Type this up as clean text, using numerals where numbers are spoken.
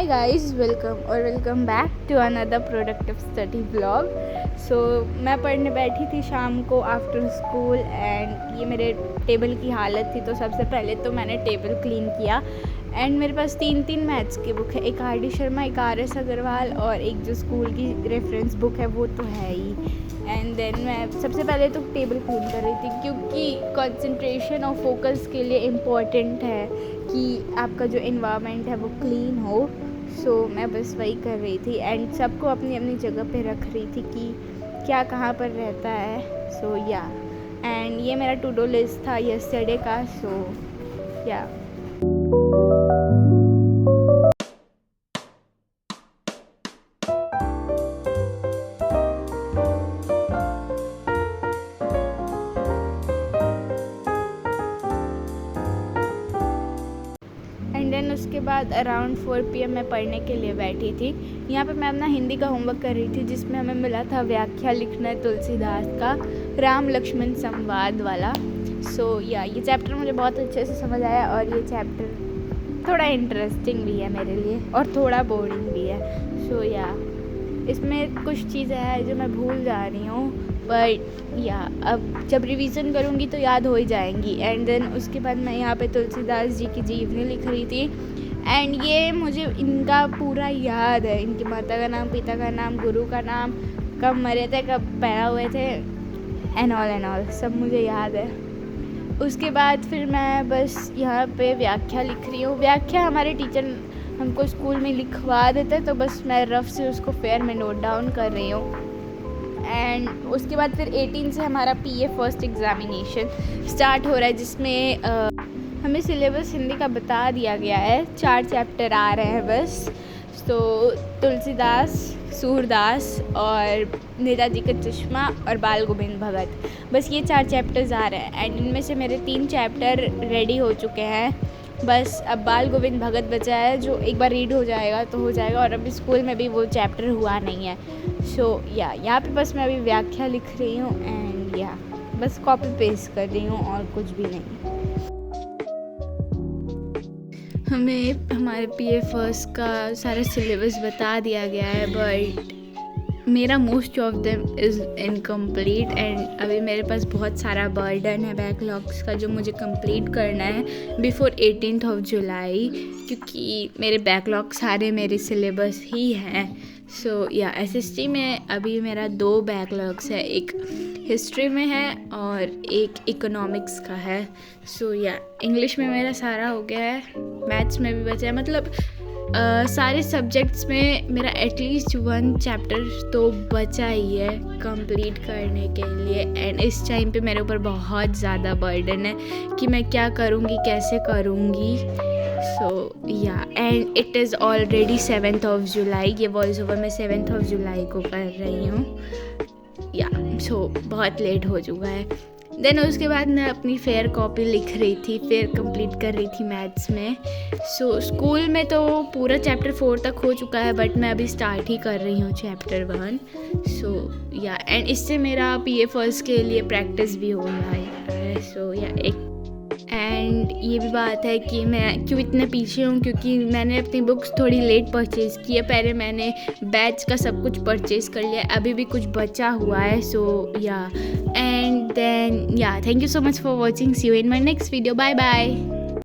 Hi guys, welcome back to another productive study vlog. So मैं पढ़ने बैठी थी शाम को आफ्टर स्कूल एंड ये मेरे टेबल की हालत थी। तो सबसे पहले तो मैंने टेबल क्लीन किया एंड मेरे पास तीन मैथ्स की बुक है, एक आर डी शर्मा, एक आर एस अग्रवाल और एक जो स्कूल की रेफरेंस बुक है वो तो है ही। एंड देन मैं सबसे पहले तो टेबल क्लीन कर रही थी क्योंकि कंसंट्रेशन और फोकस के लिए इम्पॉर्टेंट है कि आपका जो इन्वायरमेंट है वो क्लीन हो। सो मैं बस वही कर रही थी एंड सबको अपनी अपनी जगह पे रख रही थी कि क्या कहाँ पर रहता है। सो या एंड ये मेरा टू डू लिस्ट था यस्टरडे का। सो या एंड देन उसके बाद अराउंड 4 PM मैं पढ़ने के लिए बैठी थी। यहाँ पे मैं अपना हिंदी का होमवर्क कर रही थी जिसमें हमें मिला था व्याख्या लिखना है तुलसीदास का राम लक्ष्मण संवाद वाला। सो या ये चैप्टर मुझे बहुत अच्छे से समझ आया और ये चैप्टर थोड़ा इंटरेस्टिंग भी है मेरे लिए और थोड़ा बोरिंग भी है। सो या इसमें कुछ चीज़ें हैं जो मैं भूल जा रही हूँ बट या अब जब रिवीजन करूँगी तो याद हो ही जाएंगी। एंड देन उसके बाद मैं यहाँ पे तुलसीदास जी की जीवनी लिख रही थी एंड ये मुझे इनका पूरा याद है, इनकी माता का नाम, पिता का नाम, गुरु का नाम, कब मरे थे, कब पैदा हुए थे एंड ऑल सब मुझे याद है। उसके बाद फिर मैं बस यहाँ पे व्याख्या लिख रही हूँ। व्याख्या हमारे टीचर हमको स्कूल में लिखवा देते तो बस मैं रफ से उसको फेयर में नोट डाउन कर रही हूँ। एंड उसके बाद फिर 18 से हमारा PA फर्स्ट एग्ज़ामिनेशन स्टार्ट हो रहा है जिसमें हमें सिलेबस हिंदी का बता दिया गया है। 4 चैप्टर आ रहे हैं बस। तो तुलसीदास, सूरदास और नेताजी का चश्मा और बाल गोविंद भगत, बस ये 4 चैप्टर्स आ रहे हैं एंड इनमें से मेरे 3 चैप्टर रेडी हो चुके हैं। बस अब बाल गोविंद भगत बचा है जो एक बार रीड हो जाएगा तो हो जाएगा और अभी स्कूल में भी वो चैप्टर हुआ नहीं है। सो या यहाँ पे बस मैं अभी व्याख्या लिख रही हूँ एंड या बस कॉपी पेस्ट कर रही हूँ और कुछ भी नहीं। हमें हमारे PA फर्स्ट का सारा सिलेबस बता दिया गया है बट मेरा most of them is incomplete and अभी मेरे पास बहुत सारा बर्डन है बैकलॉग्स का जो मुझे कंप्लीट करना है बिफोर 18th जुलाई क्योंकि मेरे बैकलॉग सारे मेरे सिलेबस ही हैं। सो या SST में अभी मेरा 2 बैकलॉग्स है, एक हिस्ट्री में है और एक इकोनॉमिक्स का है। सो या इंग्लिश में मेरा सारा हो गया है, मैथ्स में भी बचा है, मतलब सारे सब्जेक्ट्स में मेरा एटलीस्ट 1 चैप्टर तो बचा ही है कंप्लीट करने के लिए। एंड इस टाइम पे मेरे ऊपर बहुत ज़्यादा बर्डन है कि मैं क्या करूँगी, कैसे करूँगी। सो या and it is already 7th जुलाई। ये वॉइस ओवर मैं 7th जुलाई को कर रही हूँ या सो बहुत लेट हो चुका है। देन उसके बाद मैं अपनी फेयर कॉपी लिख रही थी, फेयर कंप्लीट कर रही थी मैथ्स में। सो स्कूल में तो पूरा चैप्टर 4 तक हो चुका है बट मैं अभी स्टार्ट ही कर रही हूँ चैप्टर 1। सो या एंड इससे मेरा PA फर्स्ट के लिए प्रैक्टिस भी हो रहा है। सो या एक एंड ये भी बात है कि मैं क्यों इतने पीछे हूँ क्योंकि मैंने अपनी बुक्स थोड़ी लेट परचेज़ की है। पहले मैंने बैच का सब कुछ परचेज़ कर लिया, अभी भी कुछ बचा हुआ है। सो या एंड देन या thank you so much for watching, see you in my next video, bye bye.